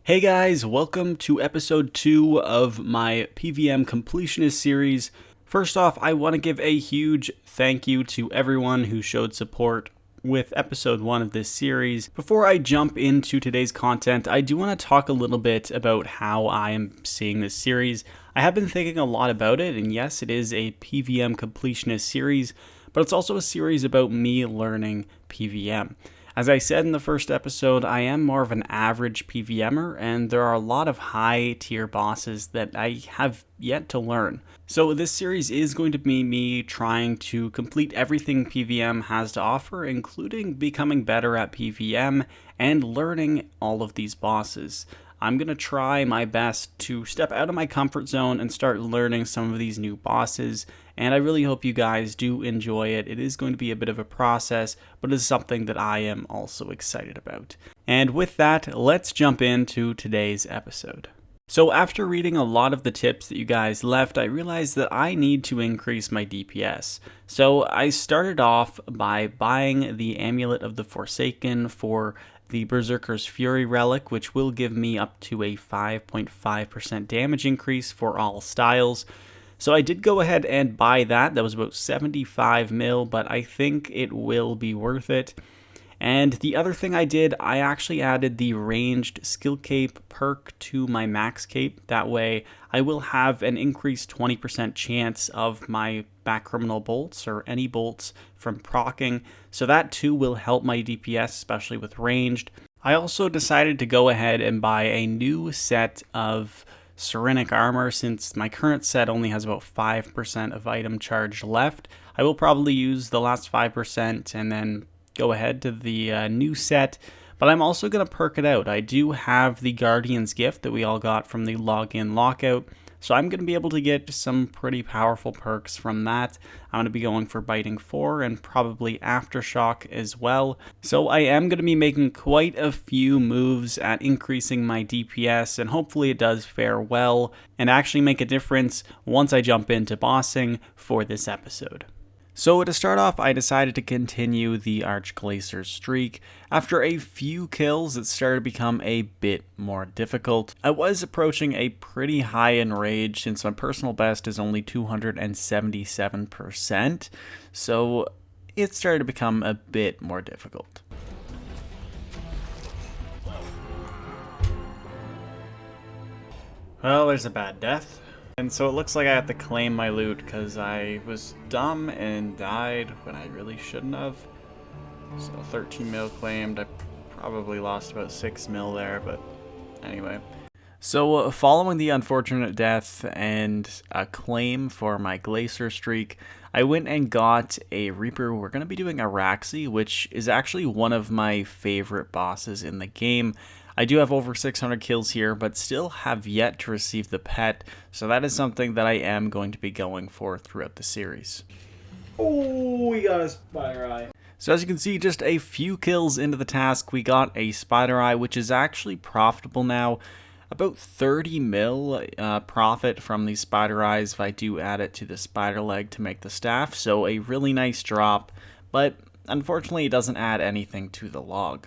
Hey guys, welcome to episode 2 of my PvM Completionist series. First off, I want to give a huge thank you to everyone who showed support with episode 1 of this series. Before I jump into today's content, I do want to talk a little bit about how I am seeing this series. I have been thinking a lot about it, and yes, it is a PvM Completionist series, but it's also a series about me learning PvM. As I said in the first episode, I am more of an average PvMer, and there are a lot of high tier bosses that I have yet to learn. So this series is going to be me trying to complete everything PvM has to offer, including becoming better at PvM and learning all of these bosses. I'm going to try my best to step out of my comfort zone and start learning some of these new bosses, and I really hope you guys do enjoy it. It is going to be a bit of a process, but it is something that I am also excited about. And with that, let's jump into today's episode. So after reading a lot of the tips that you guys left, I realized that I need to increase my DPS. So I started off by buying the Amulet of the Forsaken for the Berserker's Fury Relic, which will give me up to a 5.5% damage increase for all styles. So I did go ahead and buy that. That was about 75 mil, but I think it will be worth it. And the other thing I did, I actually added the ranged skill cape perk to my max cape. That way I will have an increased 20% chance of my back criminal bolts or any bolts from proccing. So that too will help my DPS, especially with ranged. I also decided to go ahead and buy a new set of Serenic armor since my current set only has about 5% of item charge left. I will probably use the last 5% and then go ahead to the new set, but I'm also going to perk it out. I do have the Guardian's Gift that we all got from the login lockout, so I'm going to be able to get some pretty powerful perks from that. I'm going to be going for Biting 4 and probably Aftershock as well. So I am going to be making quite a few moves at increasing my DPS, and hopefully it does fare well and actually make a difference once I jump into bossing for this episode. So to start off, I decided to continue the Archglacier streak. After a few kills, it started to become a bit more difficult. I was approaching a pretty high enrage since my personal best is only 277%, so it started to become a bit more difficult. Well, there's a bad death. And so it looks like I have to claim my loot because I was dumb and died when I really shouldn't have. So 13 mil claimed. I probably lost about 6 mil there, but anyway. So following the unfortunate death and a claim for my Glacier streak, I went and got a Reaper. We're going to be doing Araxi, which is actually one of my favorite bosses in the game. I do have over 600 kills here, but still have yet to receive the pet, so that is something that I am going to be going for throughout the series. Oh, we got a spider eye. So as you can see, just a few kills into the task, we got a spider eye, which is actually profitable now. About 30 mil profit from these spider eyes if I do add it to the spider leg to make the staff, so a really nice drop, but unfortunately it doesn't add anything to the log.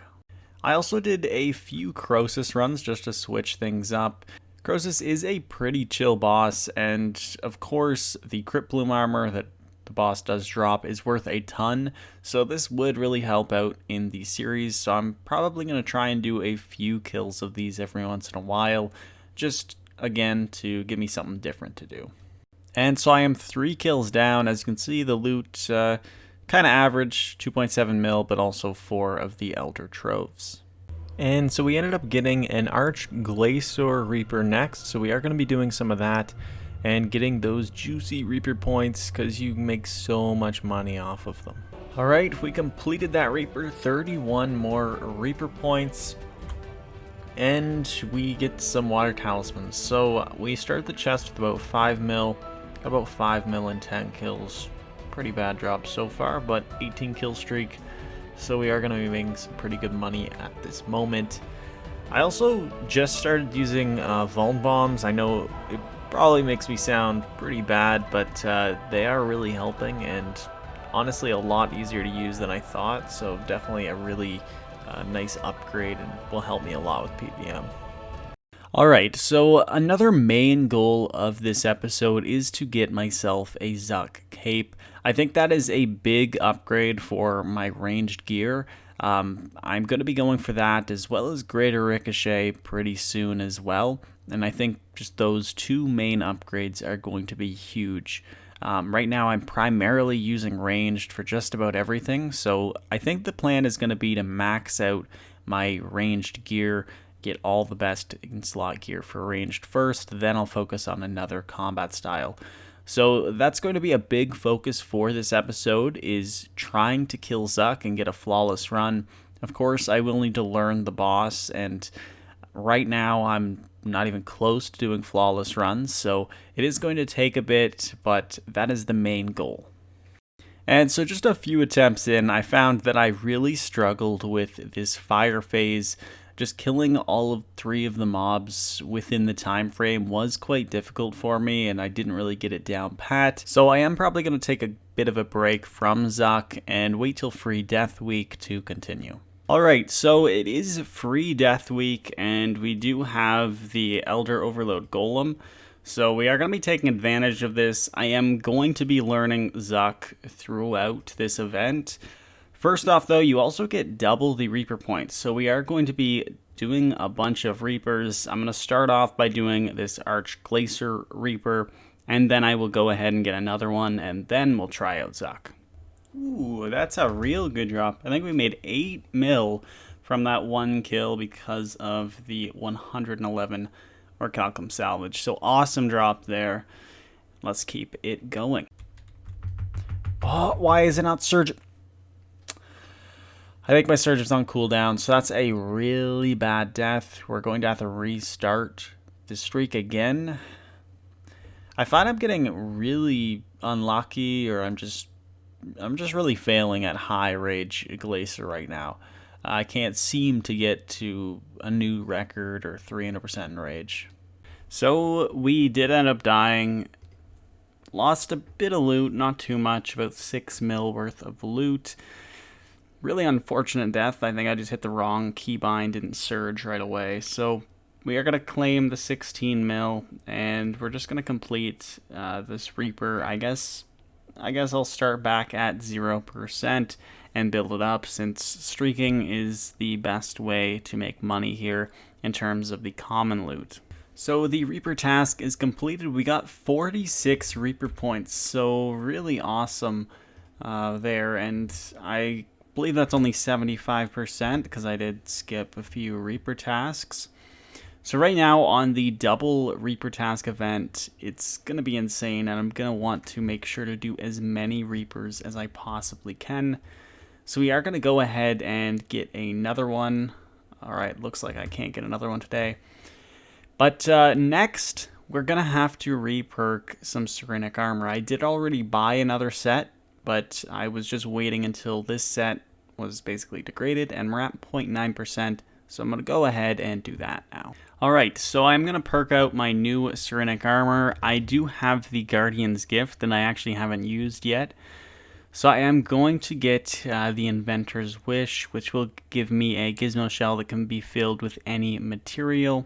I also did a few Croesus runs just to switch things up. Croesus is a pretty chill boss, and of course the Crypt Bloom armor that the boss does drop is worth a ton, so this would really help out in the series, so I'm probably going to try and do a few kills of these every once in a while, just again to give me something different to do. And so I am 3 kills down. As you can see, the loot kind of average, 2.7 mil, but also 4 of the Elder Troves. And so we ended up getting an Archglacier Reaper next, so we are going to be doing some of that and getting those juicy Reaper points because you make so much money off of them. Alright, we completed that Reaper, 31 more Reaper points, and we get some Water Talismans. So we start the chest with about 5 mil, got about 5 mil and 10 kills. Pretty bad drop so far, but 18 kill streak, so we are going to be making some pretty good money at this moment. I also just started using Vuln Bombs. I know it probably makes me sound pretty bad, but they are really helping, and honestly a lot easier to use than I thought, so definitely a really nice upgrade and will help me a lot with PvM. Alright, so another main goal of this episode is to get myself a Zuck cape. I think that is a big upgrade for my ranged gear. I'm going to be going for that as well as greater ricochet pretty soon as well. And I think just those two main upgrades are going to be huge. Right now I'm primarily using ranged for just about everything, so I think the plan is going to be to max out my ranged gear, get all the best in slot gear for ranged first, then I'll focus on another combat style. So that's going to be a big focus for this episode, is trying to kill Zuck and get a flawless run. Of course, I will need to learn the boss, and right now I'm not even close to doing flawless runs, so it is going to take a bit, but that is the main goal. And so just a few attempts in, I found that I really struggled with this fire phase. Just killing all of 3 of the mobs within the time frame was quite difficult for me, and I didn't really get it down pat. So I am probably going to take a bit of a break from Zuck and wait till Free Death Week to continue. Alright, so it is Free Death Week, and we do have the Elder Overload Golem. So we are going to be taking advantage of this. I am going to be learning Zuck throughout this event. First off, though, you also get double the Reaper points. So we are going to be doing a bunch of Reapers. I'm going to start off by doing this Arch Glacier Reaper, and then I will go ahead and get another one, and then we'll try out Zuck. Ooh, that's a real good drop. I think we made 8 mil from that one kill because of the 111 Orichalcum salvage. So awesome drop there. Let's keep it going. Oh, why is it not Surge? I think my Surge is on cooldown, so that's a really bad death. We're going to have to restart the streak again. I find I'm getting really unlucky, or I'm just really failing at high rage Glacier right now. I can't seem to get to a new record or 300% in rage. So we did end up dying. Lost a bit of loot, not too much, about 6 mil worth of loot. Really unfortunate death. I think I just hit the wrong keybind, didn't surge right away. So we are going to claim the 16 mil, and we're just going to complete this Reaper. I guess I'll start back at 0% and build it up, since streaking is the best way to make money here in terms of the common loot. So the Reaper task is completed. We got 46 Reaper points, so really awesome there, and I believe that's only 75% because I did skip a few Reaper tasks. So right now on the double Reaper task event, it's going to be insane, and I'm going to want to make sure to do as many Reapers as I possibly can. So we are going to go ahead and get another one. Alright, looks like I can't get another one today. But next, we're going to have to re-perk some Serenic Armor. I did already buy another set, but I was just waiting until this set was basically degraded, and we're at 0.9%, so I'm going to go ahead and do that now. Alright, so I'm going to perk out my new Serenic Armor. I do have the Guardian's Gift that I actually haven't used yet. So I am going to get the Inventor's Wish, which will give me a gizmo shell that can be filled with any material.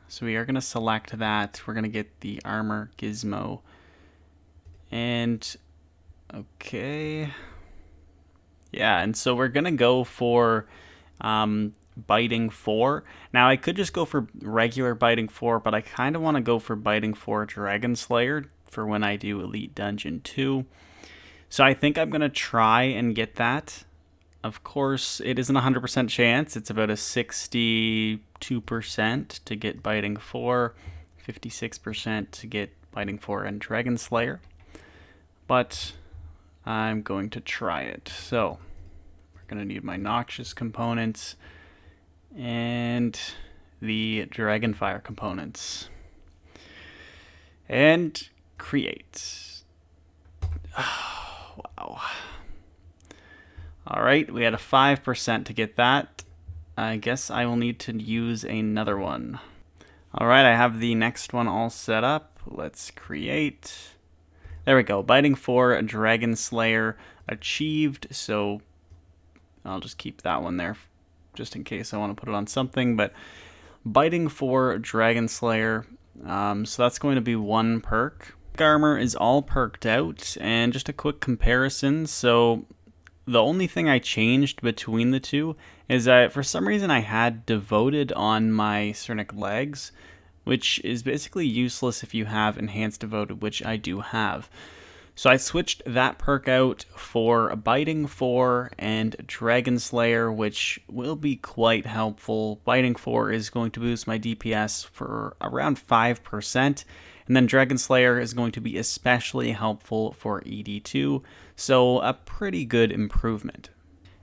So we are going to select that. We're going to get the Armor Gizmo. And, okay. Yeah, and so we're going to go for Biting 4. Now, I could just go for regular Biting 4, but I kind of want to go for Biting 4 Dragon Slayer for when I do Elite Dungeon 2. So I think I'm going to try and get that. Of course, it isn't a 100% chance. It's about a 62% to get Biting 4, 56% to get Biting 4 and Dragon Slayer. But I'm going to try it. So we're going to need my Noxious components and the Dragonfire components. And create. Oh, wow. Alright, we had a 5% to get that. I guess I will need to use another one. Alright, I have the next one all set up. Let's create. There we go. Biting 4, Dragon Slayer achieved. So I'll just keep that one there just in case I want to put it on something. But Biting for Dragon Slayer. So that's going to be one perk. Armor is all perked out, and just a quick comparison. So the only thing I changed between the two is that for some reason I had Devoted on my Cernic legs, which is basically useless if you have Enhanced Devoted, which I do have. So I switched that perk out for Biting 4 and Dragon Slayer, which will be quite helpful. Biting 4 is going to boost my DPS for around 5%, and then Dragon Slayer is going to be especially helpful for ED2, so a pretty good improvement.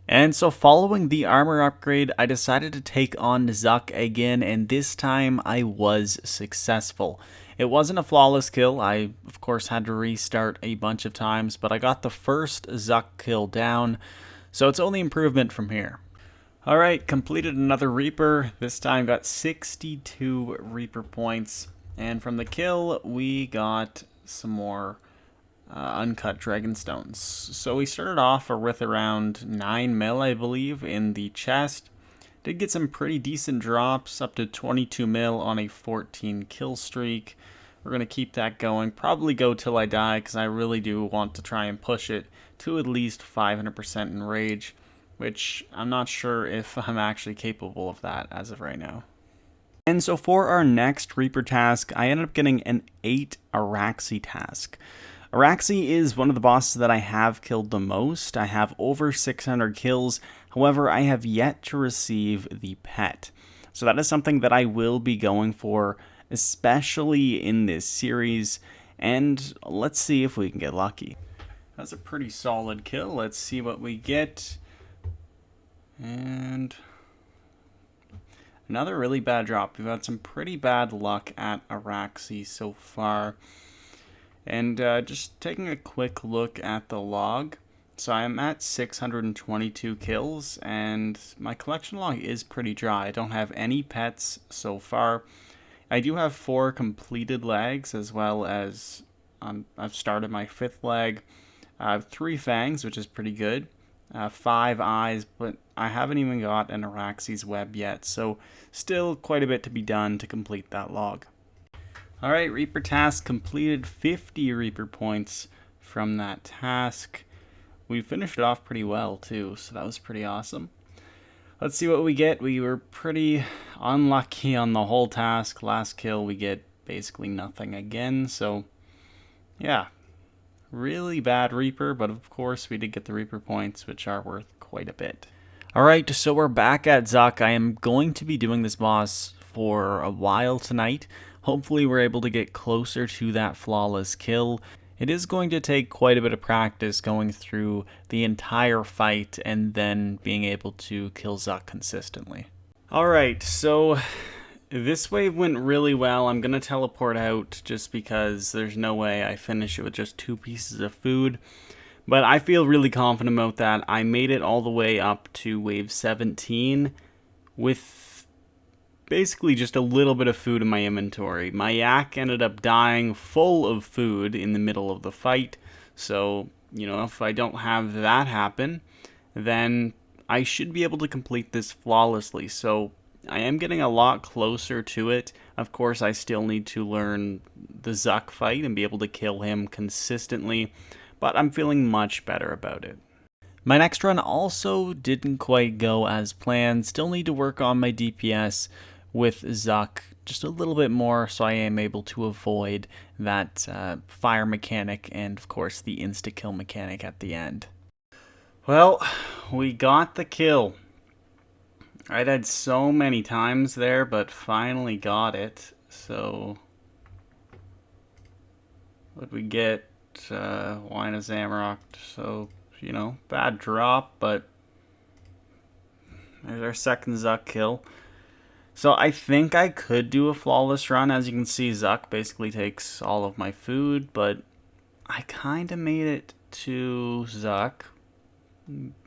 And so following the armor upgrade, I decided to take on Zuck again, and this time I was successful. It wasn't a flawless kill. I, of course, had to restart a bunch of times, but I got the first Zuck kill down, so it's only improvement from here. Alright, completed another Reaper. This time got 62 Reaper points, and from the kill, we got some more uncut Dragonstones. So we started off with around 9 mil, I believe, in the chest. Did get some pretty decent drops, up to 22 mil on a 14 kill streak. We're going to keep that going, probably go till I die, because I really do want to try and push it to at least 500% in rage, which I'm not sure if I'm actually capable of that as of right now. And so for our next Reaper task, I ended up getting an 8 Araxi task. Araxi is one of the bosses that I have killed the most. I have over 600 kills. However, I have yet to receive the pet. So that is something that I will be going for, especially in this series. And let's see if we can get lucky. That's a pretty solid kill. Let's see what we get. And another really bad drop. We've had some pretty bad luck at Araxi so far. And just taking a quick look at the log, so I'm at 622 kills, and my collection log is pretty dry. I don't have any pets so far. I do have 4 completed legs, as well as I've started my 5th leg. I have 3 fangs, which is pretty good. 5 eyes, but I haven't even got an Araxi's web yet, so still quite a bit to be done to complete that log. Alright, Reaper task completed, 50 Reaper points from that task. We finished it off pretty well too, so that was pretty awesome. Let's see what we get. We were pretty unlucky on the whole task. Last kill we get basically nothing again, so yeah. Really bad Reaper, but of course we did get the Reaper points, which are worth quite a bit. Alright, so we're back at Zuck. I am going to be doing this boss for a while tonight. Hopefully we're able to get closer to that flawless kill. It is going to take quite a bit of practice going through the entire fight and then being able to kill Zuck consistently. Alright, so this wave went really well. I'm going to teleport out just because there's no way I finish it with just 2 pieces of food. But I feel really confident about that. I made it all the way up to wave 17 with basically just a little bit of food in my inventory. My yak ended up dying full of food in the middle of the fight, so, you know, if I don't have that happen, then I should be able to complete this flawlessly. So I am getting a lot closer to it. Of course, I still need to learn the Zuck fight and be able to kill him consistently, but I'm feeling much better about it. My next run also didn't quite go as planned. Still need to work on my DPS with Zuck just a little bit more, so I am able to avoid that fire mechanic and, of course, the insta-kill mechanic at the end. Well, we got the kill. I died so many times there, but finally got it. So, what we get? Wine of Zamorak. So, you know, bad drop, but there's our second Zuck kill. So I think I could do a flawless run. As you can see, Zuck basically takes all of my food, but I kind of made it to Zuck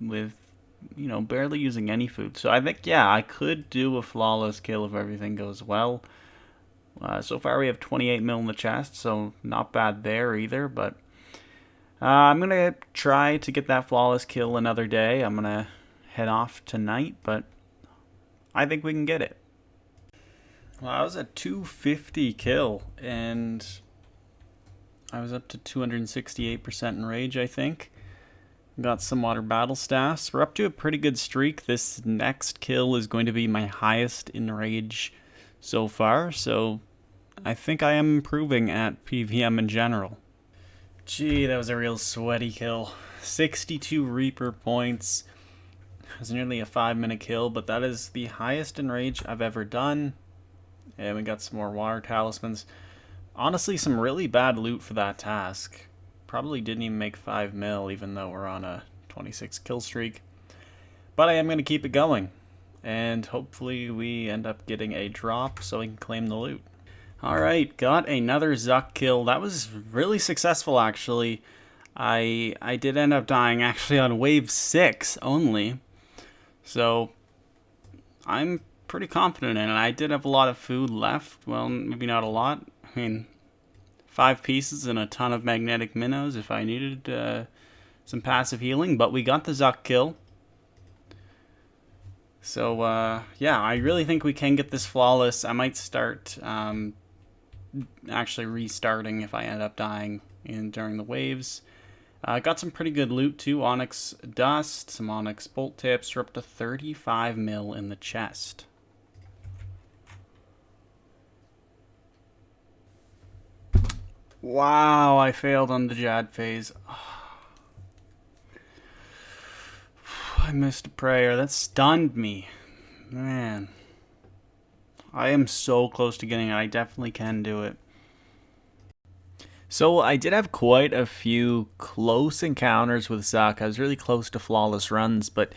with, you know, barely using any food. So I think, yeah, I could do a flawless kill if everything goes well. So far we have 28 mil in the chest, so not bad there either, but I'm going to try to get that flawless kill another day. I'm going to head off tonight, but I think we can get it. Well, I was at 250 kill, and I was up to 268% in rage, I think. Got some water battle staffs. We're up to a pretty good streak. This next kill is going to be my highest in rage so far, so I think I am improving at PvM in general. Gee, that was a real sweaty kill. 62 Reaper points. It was nearly a 5-minute kill, but that is the highest in rage I've ever done. And we got some more water talismans. Honestly, some really bad loot for that task. Probably didn't even make 5 mil, even though we're on a 26 kill streak. But I am going to keep it going. And hopefully we end up getting a drop so we can claim the loot. Alright, got another Zuck kill. That was really successful, actually. I did end up dying, actually, on wave 6 only. So, I'm pretty confident in it. I did have a lot of food left. Well, maybe not a lot. I mean, 5 pieces and a ton of magnetic minnows if I needed some passive healing. But we got the Zuck kill. So, yeah, I really think we can get this flawless. I might start actually restarting if I end up dying during the waves. Got some pretty good loot too. Onyx dust, some onyx bolt tips. We're up to 35 mil in the chest. Wow, I failed on the Jad phase. I missed a prayer. That stunned me. Man. I am so close to getting it. I definitely can do it. So I did have quite a few close encounters with Zuck. I was really close to flawless runs, but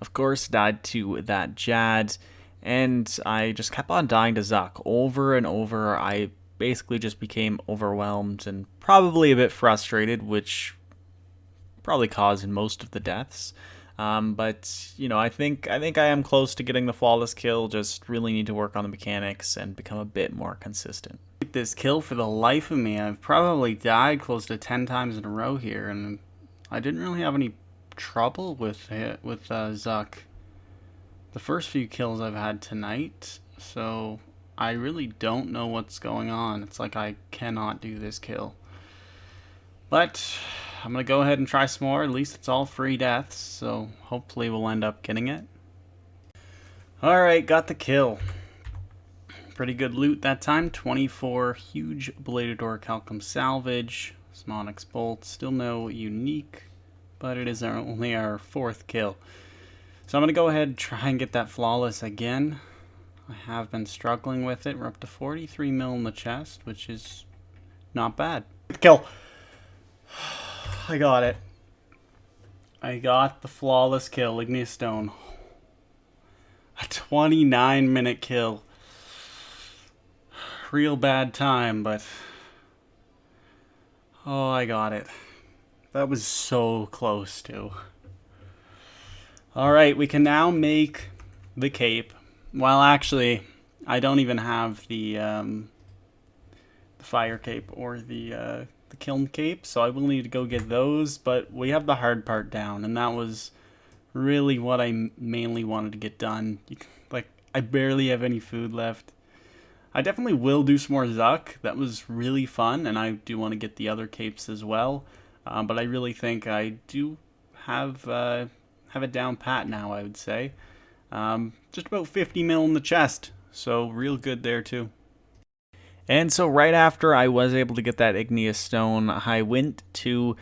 of course died to that Jad. And I just kept on dying to Zuck over and over. I basically just became overwhelmed and probably a bit frustrated, which probably caused most of the deaths. But you know, I think I am close to getting the flawless kill. Just really need to work on the mechanics and become a bit more consistent. This kill for the life of me. I've probably died close to 10 times in a row here, and I didn't really have any trouble with it with Zuck. The first few kills I've had tonight, so I really don't know what's going on. It's like I cannot do this kill. But I'm going to go ahead and try some more. At least it's all free deaths, so hopefully we'll end up getting it. Alright, got the kill. Pretty good loot that time. 24 huge bladed orichalcum salvage. Some onyx bolts. Still no unique, but it is only our 4th kill. So I'm going to go ahead and try and get that flawless again. I have been struggling with it. We're up to 43 mil in the chest, which is not bad. Kill! I got it. I got the flawless kill, Igneous Stone. A 29-minute kill. Real bad time, but oh, I got it. That was so close to. Alright, we can now make the cape. Well, actually, I don't even have the fire cape or the kiln cape, so I will need to go get those, but we have the hard part down, and that was really what I mainly wanted to get done. Like, I barely have any food left. I definitely will do some more Zuck. That was really fun, and I do want to get the other capes as well, but I really think I do have it down pat now, I would say. Just about 50 mil in the chest, so real good there too. And so right after I was able to get that igneous stone, I went to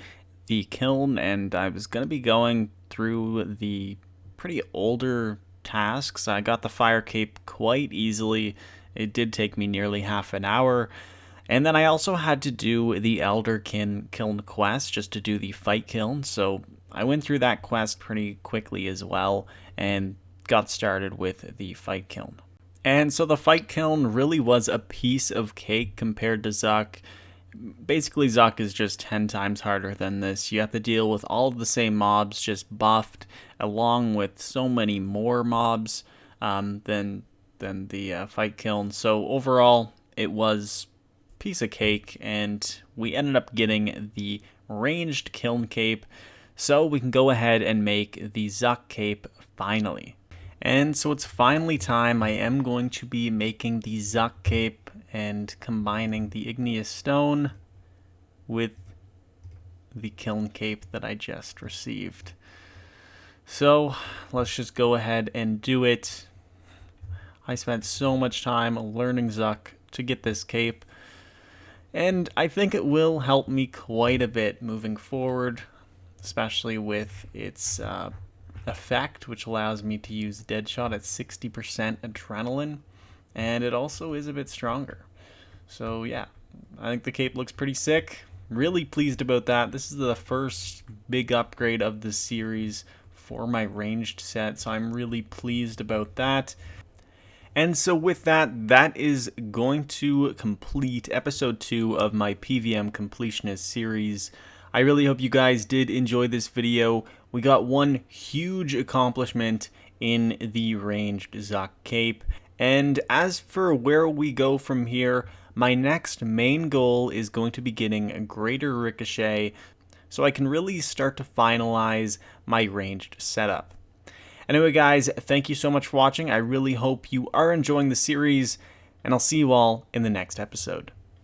the kiln, and I was going to be going through the pretty older tasks. I got the fire cape quite easily. It did take me nearly half an hour. And then I also had to do the Elderkin kiln quest just to do the fight kiln. So I went through that quest pretty quickly as well and got started with the fight kiln. And so the fight kiln really was a piece of cake compared to Zuck. Basically, Zuck is just 10 times harder than this. You have to deal with all of the same mobs, just buffed, along with so many more mobs than the fight kiln. So overall, it was a piece of cake, and we ended up getting the ranged kiln cape, so we can go ahead and make the Zuck cape finally. And so it's finally time. I am going to be making the Zuck Cape and combining the Igneous Stone with the Kiln Cape that I just received. So let's just go ahead and do it. I spent so much time learning Zuck to get this cape, and I think it will help me quite a bit moving forward, especially with its effect, which allows me to use Deadshot at 60% adrenaline, and it also is a bit stronger. So yeah, I think the cape looks pretty sick. Really pleased about that. This is the first big upgrade of the series for my ranged set, so I'm really pleased about that. And so with that, that is going to complete episode 2 of my PvM Completionist series. I really hope you guys did enjoy this video. We got one huge accomplishment in the ranged Zuck Cape. And as for where we go from here, my next main goal is going to be getting a greater ricochet so I can really start to finalize my ranged setup. Anyway guys, thank you so much for watching. I really hope you are enjoying the series, and I'll see you all in the next episode.